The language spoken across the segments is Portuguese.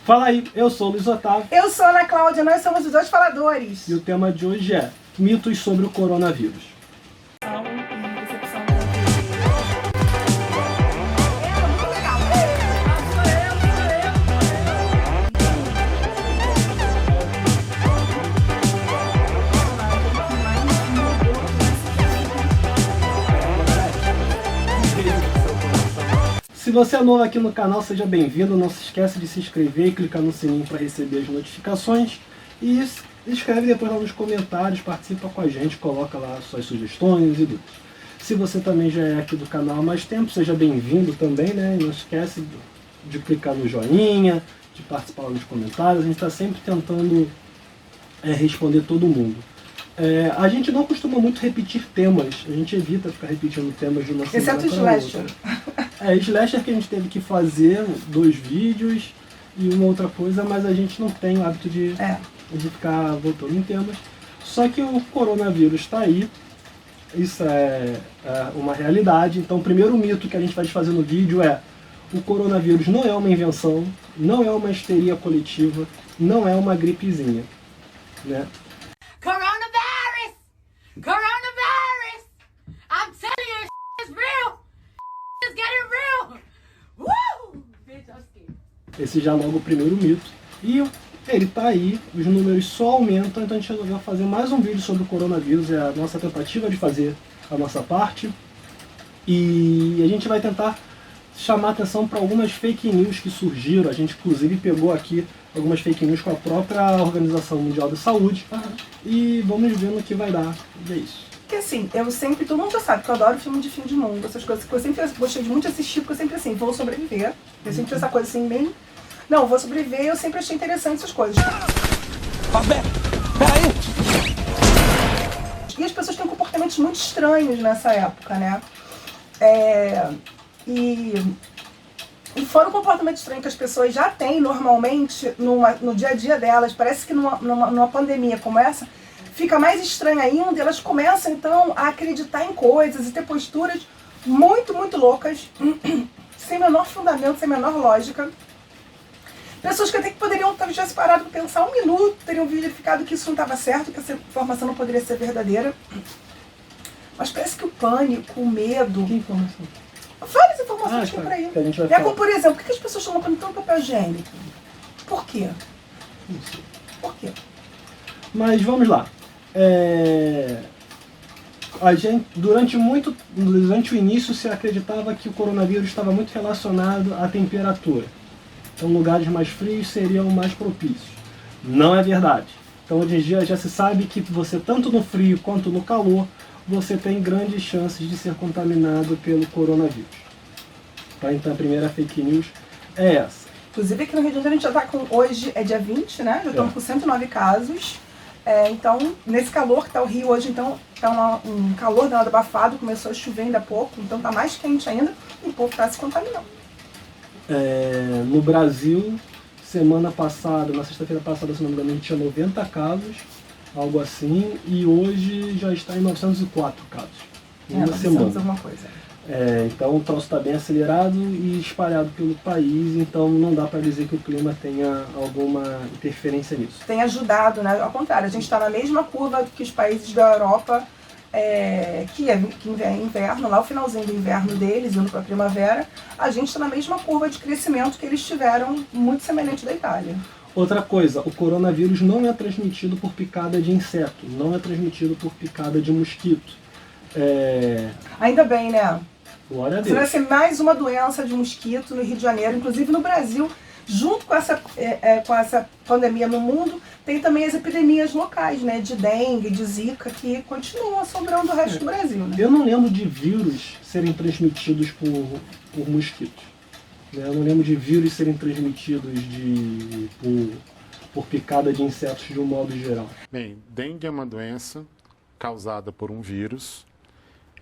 Fala aí, eu sou o Luiz Otávio. Eu sou a Ana Cláudia, nós somos os dois faladores. E o tema de hoje é mitos sobre o coronavírus. Se você é novo aqui no canal, seja bem-vindo. Não se esqueça de se inscrever e clicar no sininho para receber as notificações. E escreve depois lá nos comentários, participa com a gente, coloca lá suas sugestões e dúvidas. Se você também já é aqui do canal há mais tempo, seja bem-vindo também, né? E não esquece de clicar no joinha, de participar lá nos comentários. A gente está sempre tentando responder todo mundo. A gente não costuma muito repetir temas, a gente evita ficar repetindo temas de uma semana exceto o Slasher. Slasher que a gente teve que fazer 2 vídeos e uma outra coisa, mas a gente não tem o hábito de ficar voltando em temas. Só que o coronavírus está aí, isso é uma realidade. Então o primeiro mito que a gente vai desfazer no vídeo é: o coronavírus não é uma invenção, não é uma histeria coletiva, não é uma gripezinha, né? Coronavirus! I'm telling you, it's real! It's getting real! Woo! Bitch, I'm scared. Esse já logo o primeiro mito. E ele tá aí, os números só aumentam, então a gente resolveu fazer mais um vídeo sobre o coronavírus. É a nossa tentativa de fazer a nossa parte. E a gente vai tentar chamar atenção para algumas fake news que surgiram. A gente inclusive pegou aqui algumas fake news com a própria Organização Mundial da Saúde. E vamos ver no que vai dar. E é isso. Porque assim, todo mundo já sabe que eu adoro filme de fim de mundo, essas coisas que eu sempre gostei de muito assistir, porque eu sempre assim, vou sobreviver. Eu sempre tinha essa coisa assim, bem... Não, vou sobreviver, eu sempre achei interessante essas coisas. Peraí! E as pessoas têm comportamentos muito estranhos nessa época, né? E fora o comportamento estranho que as pessoas já têm normalmente no dia a dia delas, parece que numa pandemia como essa, fica mais estranho ainda, elas começam então a acreditar em coisas e ter posturas muito, muito loucas, sem menor fundamento, sem menor lógica. Pessoas que até que poderiam, talvez tivessem parado para pensar um minuto, teriam verificado que isso não estava certo, que essa informação não poderia ser verdadeira. Mas parece que o pânico, o medo... Que informação? Várias informações que tem por aí. Que a gente vai Como, por exemplo, por que as pessoas estão comprando tanto papel higiênico? Por quê? Por quê? Mas vamos lá. A gente, durante o início se acreditava que o coronavírus estava muito relacionado à temperatura. Então lugares mais frios seriam mais propícios. Não é verdade. Então hoje em dia já se sabe que você, tanto no frio quanto no calor, você tem grandes chances de ser contaminado pelo coronavírus. Tá? Então a primeira fake news é essa. Inclusive aqui no Rio de Janeiro a gente já está com, hoje é dia 20, né? Já estamos com 109 casos. Então, nesse calor que está o Rio hoje, então, está um calor danado abafado, começou a chover ainda há pouco, então está mais quente ainda e o povo está se contaminando. No Brasil, semana passada, na sexta-feira passada, se não me engano, a gente tinha 90 casos, algo assim, e hoje já está em 904 casos, em uma semana. Alguma coisa. Então o troço está bem acelerado e espalhado pelo país, então não dá para dizer que o clima tenha alguma interferência nisso. Tem ajudado, né? Ao contrário, a gente está na mesma curva que os países da Europa, que é inverno, lá o finalzinho do inverno deles, indo para a primavera, a gente está na mesma curva de crescimento que eles tiveram, muito semelhante da Itália. Outra coisa, o coronavírus não é transmitido por picada de inseto, não é transmitido por picada de mosquito. Ainda bem, né? Glória a Deus. Isso vai ser mais uma doença de mosquito no Rio de Janeiro, inclusive no Brasil, junto com essa pandemia no mundo, tem também as epidemias locais, né? De dengue, de zika, que continuam assombrando o resto do Brasil, né? Eu não lembro de vírus serem transmitidos por mosquitos. Eu não lembro de vírus serem transmitidos por picada de insetos de um modo geral. Bem, dengue é uma doença causada por um vírus.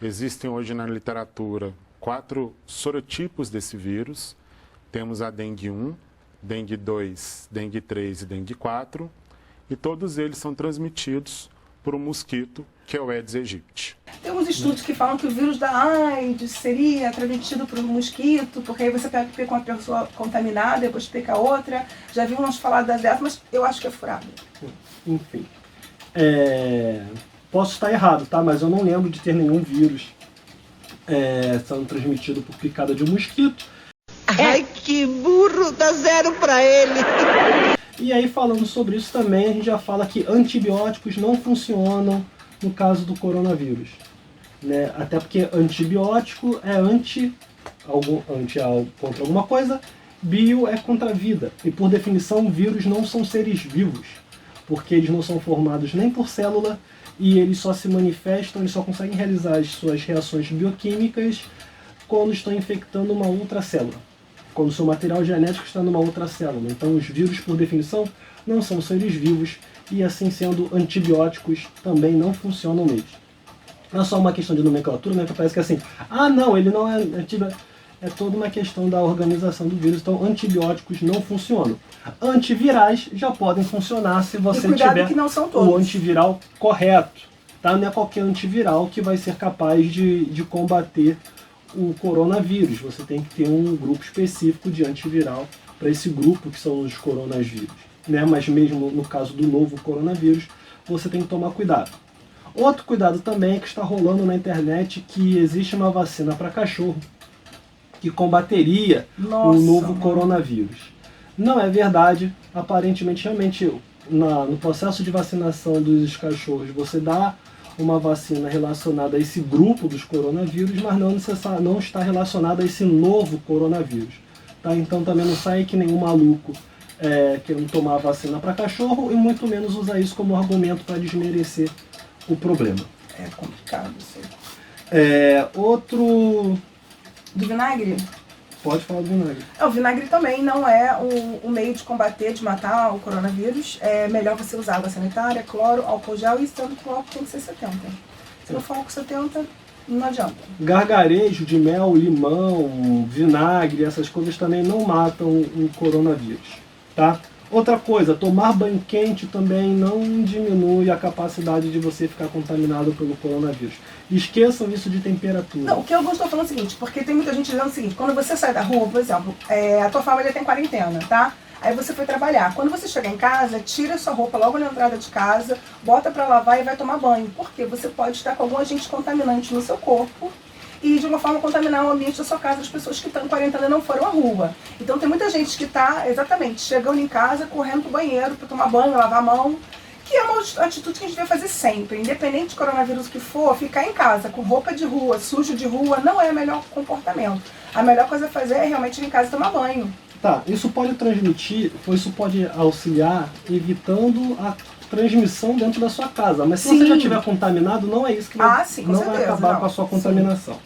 Existem hoje na literatura 4 sorotipos desse vírus. Temos a dengue 1, dengue 2, dengue 3 e dengue 4. E todos eles são transmitidos por um mosquito, que é o Aedes aegypti. Tem alguns estudos que falam que o vírus da AIDS seria transmitido por um mosquito, porque aí você pica uma pessoa contaminada, depois pica outra. Já vi uns falar dessa, mas eu acho que é furado. Enfim. Posso estar errado, tá? Mas eu não lembro de ter nenhum vírus sendo transmitido por picada de um mosquito. Ai, que burro, dá 0 pra ele. E aí, falando sobre isso também, a gente já fala que antibióticos não funcionam no caso do coronavírus, né? Até porque antibiótico é contra alguma coisa, bio é contra a vida. E por definição, vírus não são seres vivos, porque eles não são formados nem por célula e eles só se manifestam, eles só conseguem realizar as suas reações bioquímicas quando estão infectando uma outra célula, quando o seu material genético está numa outra célula. Então os vírus, por definição, não são seres vivos e, assim sendo, antibióticos também não funcionam neles. Não é só uma questão de nomenclatura, né? Que parece que é assim, não, ele não é antibiótico. É toda uma questão da organização do vírus, então antibióticos não funcionam. Antivirais já podem funcionar se você tiver que não são todos. o antiviral correto. Tá? Não é qualquer antiviral que vai ser capaz de combater o coronavírus. Você tem que ter um grupo específico de antiviral para esse grupo que são os coronavírus, né? Mas mesmo no caso do novo coronavírus, você tem que tomar cuidado. Outro cuidado também é que está rolando na internet que existe uma vacina para cachorro que combateria o novo coronavírus. Não é verdade. Aparentemente, realmente, no processo de vacinação dos cachorros, você dá uma vacina relacionada a esse grupo dos coronavírus, mas não está relacionada a esse novo coronavírus. Tá? Então também não sai que nenhum maluco querendo tomar a vacina para cachorro e muito menos usar isso como argumento para desmerecer o problema. É complicado isso aí. Outro... Do vinagre? Pode falar do vinagre. O vinagre também não é o meio de combater, de matar o coronavírus. É melhor você usar água sanitária, cloro, álcool gel, e sendo que o álcool tem que ser 70. Se não for álcool 70, não adianta. Gargarejo de mel, limão, vinagre, essas coisas também não matam o coronavírus, tá? Outra coisa, tomar banho quente também não diminui a capacidade de você ficar contaminado pelo coronavírus. Esqueçam isso de temperatura. Não, o que eu estou falando é o seguinte, porque tem muita gente dizendo o seguinte, quando você sai da rua, por exemplo, a tua família tem quarentena, tá? Aí você foi trabalhar. Quando você chegar em casa, tira sua roupa logo na entrada de casa, bota pra lavar e vai tomar banho. Porque você pode estar com algum agente contaminante no seu corpo e de uma forma contaminar o ambiente da sua casa, as pessoas que estão em quarentena não foram à rua. Então tem muita gente que está, exatamente, chegando em casa, correndo pro banheiro para tomar banho, lavar a mão, que é uma atitude que a gente deve fazer sempre. Independente de coronavírus que for, ficar em casa com roupa de rua, sujo de rua, não é o melhor comportamento. A melhor coisa a fazer é realmente ir em casa e tomar banho. Tá, isso pode auxiliar evitando a transmissão dentro da sua casa. Mas se você já estiver contaminado, não é isso que vai acabar com a sua contaminação.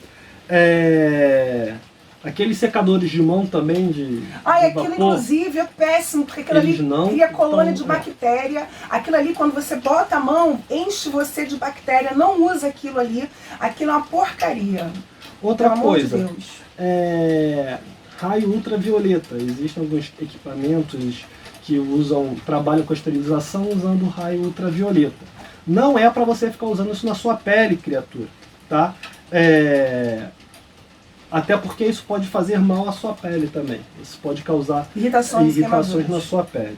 Aqueles secadores de mão também de aquilo vapor, inclusive é péssimo, porque aquilo ali cria colônia de bactéria. Aquilo ali, quando você bota a mão, enche você de bactéria. Não usa aquilo ali. Aquilo é uma porcaria. Outra coisa, de Deus. Raio ultravioleta. Existem alguns equipamentos que trabalham com a esterilização usando raio ultravioleta. Não é para você ficar usando isso na sua pele, criatura, tá? Até porque isso pode fazer mal à sua pele também. Isso pode causar irritações na sua pele.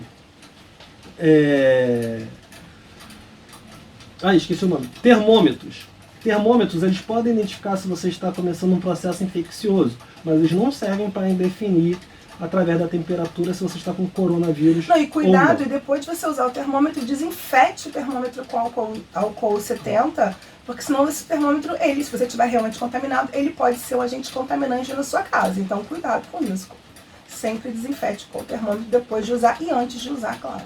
Esqueci o nome. Termômetros. Termômetros, eles podem identificar se você está começando um processo infeccioso, mas eles não servem para definir através da temperatura se você está com coronavírus. Não, e cuidado, e depois de você usar o termômetro, desinfete o termômetro com álcool 70, porque senão esse termômetro, se você estiver realmente contaminado, ele pode ser um agente contaminante na sua casa. Então cuidado com isso. Sempre desinfete com o termômetro depois de usar e antes de usar, claro.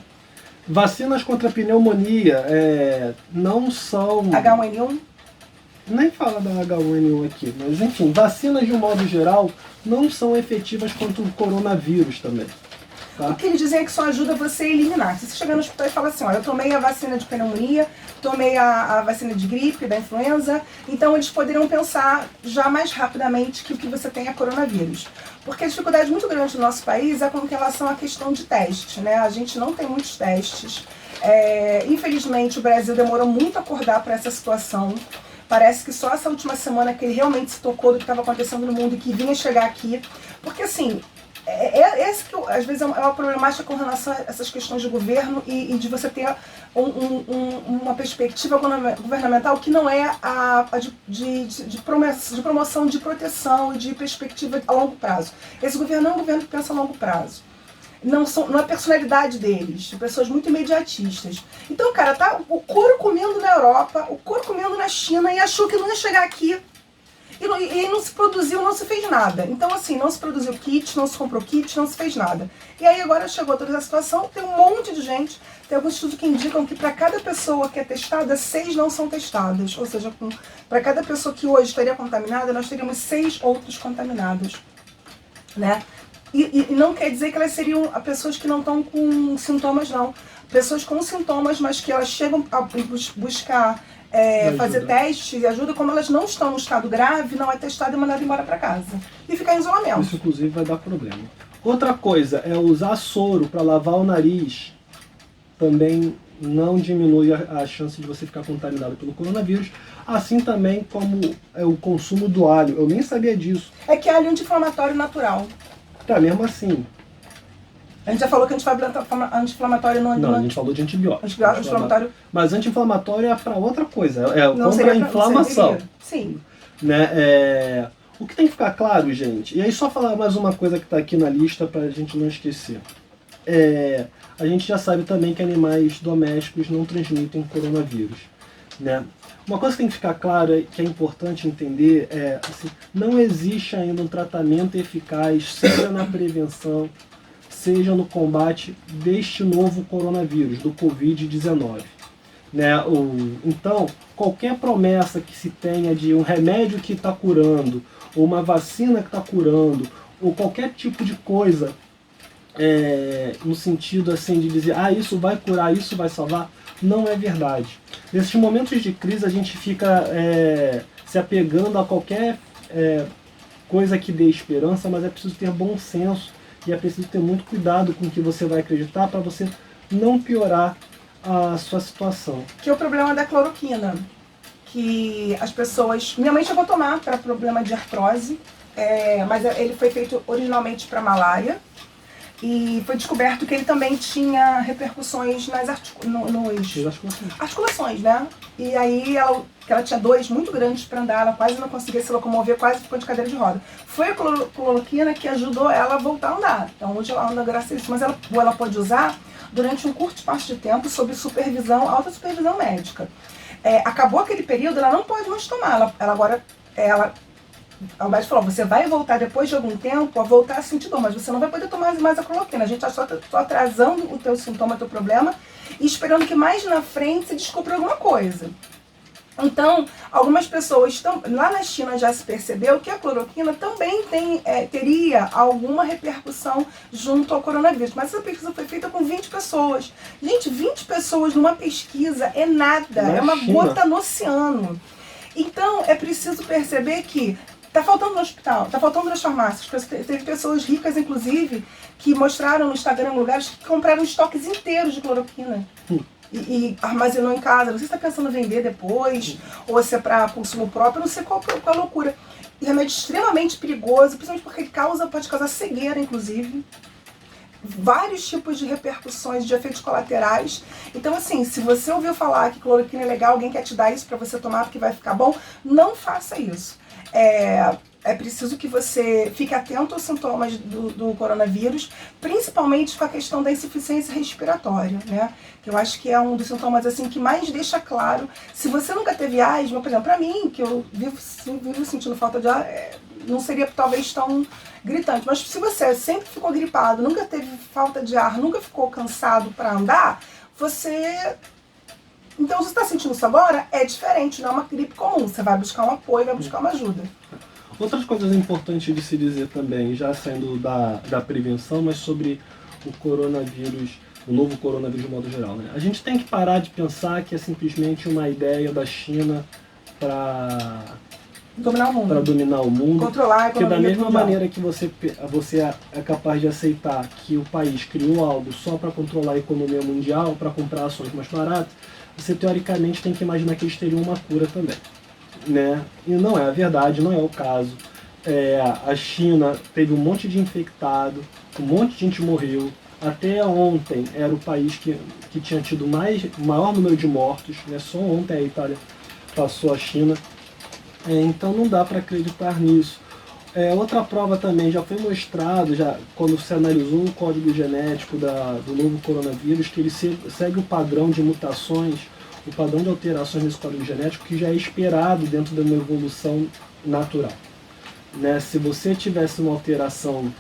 Vacinas contra pneumonia não são... H1N1? Nem fala da H1N1 aqui, mas enfim, vacinas de um modo geral não são efetivas contra o coronavírus também. Tá. O que eles dizem é que só ajuda você a eliminar. Se você chegar no hospital e falar assim, olha, eu tomei a vacina de pneumonia, tomei a vacina de gripe, da influenza, então eles poderiam pensar já mais rapidamente que o que você tem é coronavírus. Porque a dificuldade muito grande no nosso país é com relação à questão de testes, né? A gente não tem muitos testes. Infelizmente, o Brasil demorou muito a acordar para essa situação. Parece que só essa última semana que ele realmente se tocou do que estava acontecendo no mundo e que vinha chegar aqui. Porque, assim, esse que às vezes é uma problemática com relação a essas questões de governo e de você ter uma perspectiva governamental que não é a de promoção de proteção e de perspectiva a longo prazo. Esse governo não é um governo que pensa a longo prazo. Não é a personalidade deles, são pessoas muito imediatistas. Então, cara, tá o couro comendo na Europa, o couro comendo na China e achou que não ia chegar aqui. E não se produziu, não se fez nada. Então, assim, não se produziu kit, não se comprou kit, não se fez nada. E aí agora chegou toda essa situação, tem um monte de gente, tem alguns estudos que indicam que para cada pessoa que é testada, 6 não são testadas. Ou seja, para cada pessoa que hoje estaria contaminada, nós teríamos 6 outros contaminados, né? E não quer dizer que elas seriam pessoas que não estão com sintomas, não. Pessoas com sintomas, mas que elas chegam a buscar fazer testes e ajuda, como elas não estão no estado grave, não é testada e mandada embora para casa. E ficar em isolamento. Isso, inclusive, vai dar problema. Outra coisa é usar soro para lavar o nariz. Também não diminui a chance de você ficar contaminado pelo coronavírus. Assim também como o consumo do alho. Eu nem sabia disso. É que alho é anti-inflamatório natural. Tá, mesmo assim. A gente já falou que anti-inflamatório não... Não, a gente falou de antibiótico. Anti-inflamatório... Mas anti-inflamatório é para outra coisa. É contra a inflamação. Sim. Né? O que tem que ficar claro, gente, e aí só falar mais uma coisa que está aqui na lista para a gente não esquecer. A gente já sabe também que animais domésticos não transmitem coronavírus. Né? Uma coisa que tem que ficar clara, que é importante entender, assim, não existe ainda um tratamento eficaz, seja na prevenção, seja no combate deste novo coronavírus, do Covid-19. Né? Então, qualquer promessa que se tenha de um remédio que está curando, ou uma vacina que está curando, ou qualquer tipo de coisa, no sentido assim de dizer, isso vai curar, isso vai salvar, não é verdade. Nesses momentos de crise a gente fica se apegando a qualquer coisa que dê esperança, mas é preciso ter bom senso e é preciso ter muito cuidado com o que você vai acreditar para você não piorar a sua situação. Que é o problema da cloroquina, que as pessoas... Minha mãe chegou a tomar para problema de artrose, mas ele foi feito originalmente para malária. E foi descoberto que ele também tinha repercussões nas articulações, né? E aí ela tinha dores muito grandes para andar, ela quase não conseguia se locomover, quase ficou de cadeira de roda. Foi a cloroquina que ajudou ela a voltar a andar. Então hoje ela anda graças a isso, mas ela pode usar durante um curto espaço de tempo sob supervisão, alta supervisão médica. Acabou aquele período, ela não pode mais tomar. O médico falou, você vai voltar depois de algum tempo a voltar a sentir dor, mas você não vai poder tomar mais a cloroquina. A gente está só atrasando o teu sintoma, o teu problema, e esperando que mais na frente se descubra alguma coisa. Então, algumas pessoas lá na China já se percebeu que a cloroquina também teria alguma repercussão junto ao coronavírus. Mas essa pesquisa foi feita com 20 pessoas. Gente, 20 pessoas numa pesquisa é nada, é uma gota no oceano. Então, é preciso perceber que está faltando no hospital, está faltando nas farmácias. Teve pessoas ricas, inclusive, que mostraram no Instagram lugares que compraram estoques inteiros de cloroquina. E armazenou em casa. Não sei se está pensando em vender depois, ou se é para consumo próprio, não sei qual é a loucura. E remédio extremamente perigoso, principalmente porque ele pode causar cegueira, inclusive. Vários tipos de repercussões, de efeitos colaterais. Então, assim, se você ouviu falar que cloroquina é legal, alguém quer te dar isso para você tomar porque vai ficar bom, não faça isso. É preciso que você fique atento aos sintomas do coronavírus, principalmente com a questão da insuficiência respiratória, né? Que eu acho que é um dos sintomas assim, que mais deixa claro. Se você nunca teve asma, por exemplo, para mim, que eu vivo sentindo falta de ar, não seria talvez tão gritante. Mas se você sempre ficou gripado, nunca teve falta de ar, nunca ficou cansado para andar, Então, se você está sentindo isso agora, é diferente, não é uma gripe comum. Você vai buscar um apoio, vai buscar uma ajuda. Outras coisas importantes de se dizer também, já saindo da prevenção, mas sobre o coronavírus, o novo coronavírus de modo geral, né? A gente tem que parar de pensar que é simplesmente uma ideia da China para Dominar o mundo. Controlar a porque da economia mesma mundial. maneira que você é capaz de aceitar que o país criou algo só para controlar a economia mundial, para comprar ações mais baratas, você teoricamente tem que imaginar que eles teriam uma cura também, né? E não é a verdade, não é o caso. A China teve um monte de infectado, um monte de gente morreu. Até ontem era o país que tinha tido o maior número de mortos, né? Só ontem a Itália passou a China. Então não dá para acreditar nisso. Outra prova também, já foi mostrado, quando se analisou o código genético do novo coronavírus, que ele segue o padrão de mutações, o padrão de alterações nesse código genético que já é esperado dentro de uma evolução natural. Né? Se você tivesse uma alteração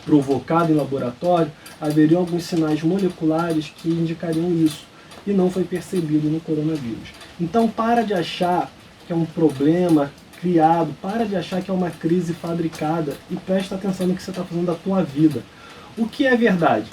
provocada em laboratório, haveria alguns sinais moleculares que indicariam isso, e não foi percebido no coronavírus. Então para de achar que é um problema criado, para de achar que é uma crise fabricada e presta atenção no que você está fazendo da tua vida. O que é verdade?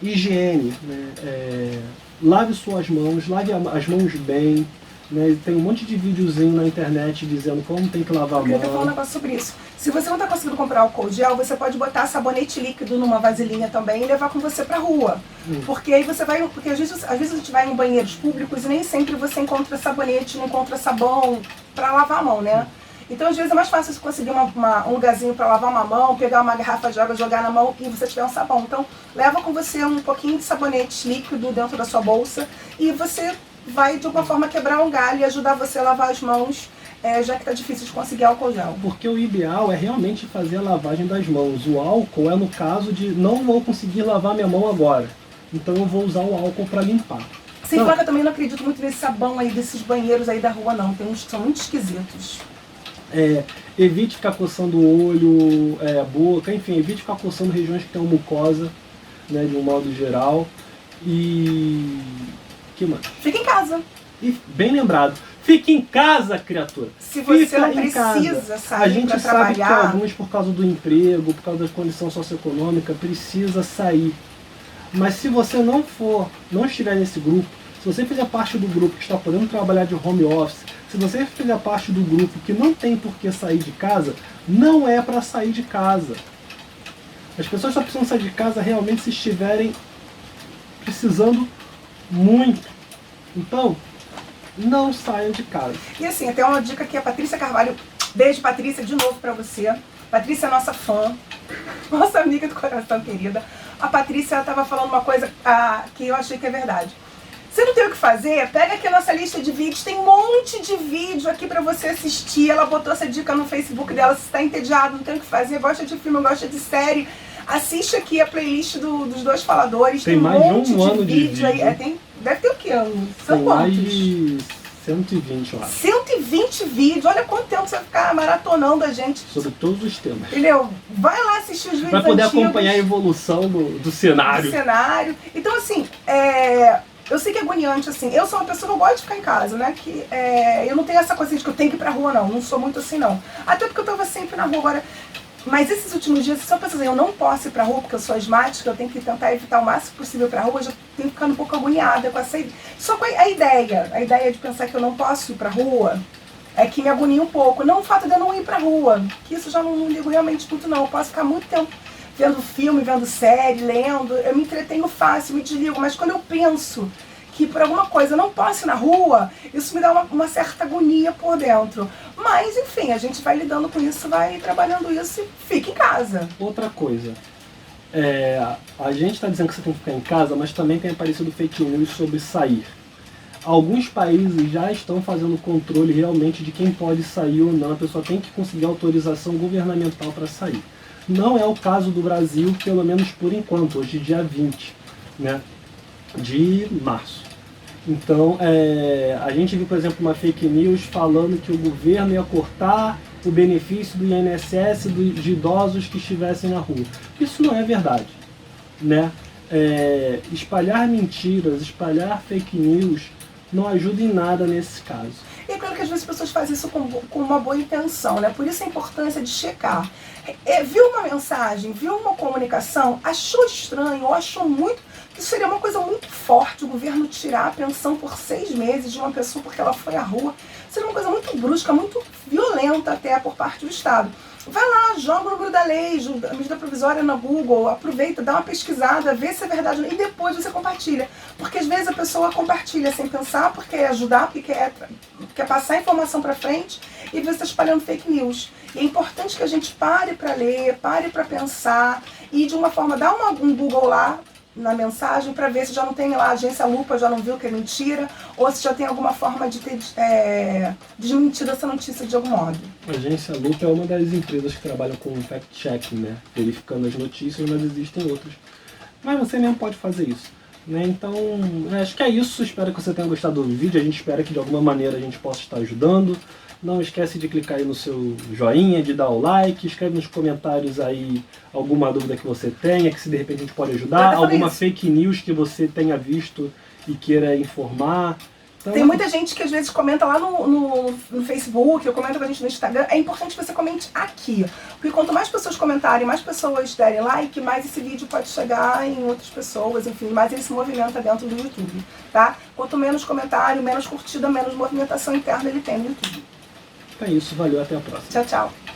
Higiene, né? Lave suas mãos, lave as mãos bem, né? Tem um monte de videozinho na internet dizendo como tem que lavar a mão. Eu queria falar um negócio sobre isso. Se você não está conseguindo comprar álcool gel, você pode botar sabonete líquido numa vasilhinha também e levar com você pra rua. Porque aí você vai... Porque às vezes a gente vai em banheiros públicos e nem sempre você encontra sabonete, não encontra sabão pra lavar a mão, né? Então às vezes é mais fácil você conseguir um lugarzinho pra lavar uma mão, pegar uma garrafa de água, jogar na mão e você tiver um sabão. Então leva com você um pouquinho de sabonete líquido dentro da sua bolsa e você vai de alguma forma quebrar um galho e ajudar você a lavar as mãos, já que está difícil de conseguir álcool gel. Porque o ideal é realmente fazer a lavagem das mãos. O álcool é no caso de não vou conseguir lavar minha mão agora, então eu vou usar o álcool para limpar. Sem falar que eu também não acredito muito nesse sabão aí, desses banheiros aí da rua não, tem uns que são muito esquisitos. Evite ficar coçando o olho, a boca, enfim, evite ficar coçando regiões que tem mucosa, né, de um modo geral. E... que mais? Fica em casa. E bem lembrado, fique em casa, criatura. Se você Fica não em precisa casa. sair A gente pra sabe que trabalhar... alguns, por causa do emprego, por causa da condição socioeconômica, precisa sair. Mas se você não estiver nesse grupo, se você fizer parte do grupo que está podendo trabalhar de home office, se você fizer parte do grupo que não tem por que sair de casa, não é para sair de casa. As pessoas só precisam sair de casa realmente se estiverem precisando muito. Então, não saiam de casa. E assim, até uma dica aqui, a Patrícia Carvalho, beijo Patrícia, de novo pra você. Patrícia é nossa fã, nossa amiga do coração querida. A Patrícia, ela tava falando uma coisa que eu achei que é verdade. Você não tem o que fazer? Pega aqui a nossa lista de vídeos, tem um monte de vídeo aqui pra você assistir. Ela botou essa dica no Facebook dela, se está entediado, não tem o que fazer, gosta de filme, gosta de série, assiste aqui a playlist dos dois faladores, tem um mais monte de um ano de vídeo. aí. Deve ter o quê? São Tem quantos? mais de 120, eu acho. 120 vídeos, olha quanto tempo você vai ficar maratonando a gente. Sobre todos os temas. Entendeu? Vai lá assistir os vídeos Vai poder antigos, acompanhar a evolução do cenário. do cenário. Então assim, eu sei que é agoniante, assim, eu sou uma pessoa que eu gosto de ficar em casa, né, que eu não tenho essa coisa de que eu tenho que ir pra rua não sou muito assim não. Até porque eu tava sempre na rua agora. Mas esses últimos dias, se eu pensar assim, eu não posso ir pra rua porque eu sou asmática, eu tenho que tentar evitar o máximo possível pra rua, eu já tenho ficando um pouco agoniada com essa ideia. Só com a ideia de pensar que eu não posso ir pra rua, é que me agonia um pouco. Não o fato de eu não ir pra rua, que isso eu já não ligo realmente muito não. Eu posso ficar muito tempo vendo filme, vendo série, lendo, eu me entretenho fácil, me desligo, mas quando eu penso que por alguma coisa eu não posso ir na rua, isso me dá uma certa agonia por dentro. Mas, enfim, a gente vai lidando com isso, vai trabalhando isso e fica em casa. Outra coisa, a gente está dizendo que você tem que ficar em casa, mas também tem aparecido fake news sobre sair. Alguns países já estão fazendo controle realmente de quem pode sair ou não, a pessoa tem que conseguir autorização governamental para sair. Não é o caso do Brasil, pelo menos por enquanto, hoje dia 20, né, de março. Então, a gente viu, por exemplo, uma fake news falando que o governo ia cortar o benefício do INSS de idosos que estivessem na rua. Isso não é verdade, né? Espalhar mentiras, espalhar fake news não ajuda em nada nesse caso. E é claro que às vezes as pessoas fazem isso com uma boa intenção, né? Por isso a importância de checar. viu uma mensagem, viu uma comunicação, achou estranho ou achou muito, que seria uma coisa muito forte o governo tirar a pensão por 6 meses de uma pessoa porque ela foi à rua. Seria uma coisa muito brusca, muito violenta até por parte do Estado. Vai lá, joga o número da lei, a medida provisória no Google, aproveita, dá uma pesquisada, vê se é verdade e depois você compartilha. Porque às vezes a pessoa compartilha sem pensar, porque quer ajudar, porque quer passar a informação para frente e você está espalhando fake news. E é importante que a gente pare para ler, pare para pensar e de uma forma, dá um Google lá na mensagem para ver se já não tem lá a agência Lupa, já não viu que é mentira, ou se já tem alguma forma de ter desmentido essa notícia de algum modo. A agência Lupa é uma das empresas que trabalham com fact-checking, né? Verificando as notícias, mas existem outras. Mas você mesmo pode fazer isso. Né? Então, acho que é isso. Espero que você tenha gostado do vídeo. A gente espera que de alguma maneira a gente possa estar ajudando. Não esquece de clicar aí no seu joinha, de dar o like, escreve nos comentários aí alguma dúvida que você tenha, que se de repente a gente pode ajudar, alguma fake news que você tenha visto e queira informar. Então, tem muita gente que às vezes comenta lá no Facebook, ou comenta com a gente no Instagram. É importante que você comente aqui, porque quanto mais pessoas comentarem, mais pessoas derem like, mais esse vídeo pode chegar em outras pessoas, enfim, mais ele se movimenta dentro do YouTube, tá? Quanto menos comentário, menos curtida, menos movimentação interna ele tem no YouTube. É isso, valeu, até a próxima. Tchau, tchau.